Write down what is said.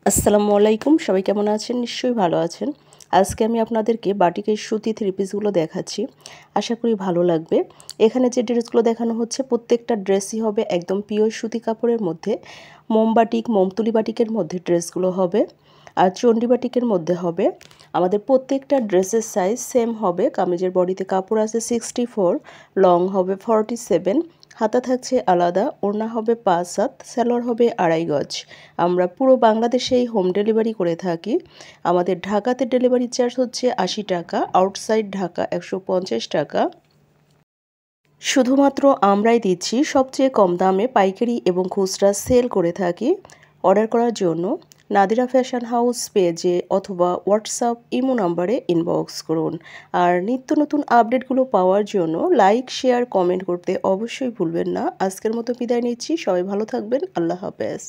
আসসালামু আলাইকুম, সবাই কেমন আছেন? নিশ্চয়ই ভালো আছেন। আজকে আমি আপনাদেরকে বাটিকের সুতি থ্রি পিসগুলো দেখাচ্ছি। আশা করি ভালো লাগবে। এখানে যে ড্রেসগুলো দেখানো হচ্ছে প্রত্যেকটা ড্রেসই হবে একদম পিওর সুতি কাপড়ের মধ্যে। মোম বাটিক, মোমতুলি বাটিকের মধ্যে ড্রেসগুলো হবে। আর চণ্ডী বাটিকের মধ্যে হবে। আমাদের প্রত্যেকটা ড্রেসের সাইজ সেম হবে। কামিজের বডিতে কাপড় আছে 64, লং হবে 47, হাতা থাকছে আলাদা, ওড়না হবে 5 হাত, সালোয়ার হবে 2.5 গজ। আমরা পুরো বাংলাদেশেই হোম ডেলিভারি করে থাকি। আমাদের ঢাকাতে ডেলিভারি চার্জ হচ্ছে 80 টাকা, আউটসাইড ঢাকা 150 টাকা। শুধুমাত্র আমরাই দিচ্ছি সবচেয়ে কম দামে পাইকারি এবং খুচরা সেল করে থাকি। অর্ডার করার জন্য নাদিরা ফ্যাশন হাউস পেজে অথবা হোয়াটসঅ্যাপ ইমো নাম্বারে ইনবক্স করুন। আর নিত্য নতুন আপডেটগুলো পাওয়ার জন্য লাইক, শেয়ার, কমেন্ট করতে অবশ্যই ভুলবেন না। আজকের মতো বিদায় নিচ্ছি। সবাই ভালো থাকবেন। আল্লাহ হাফেজ।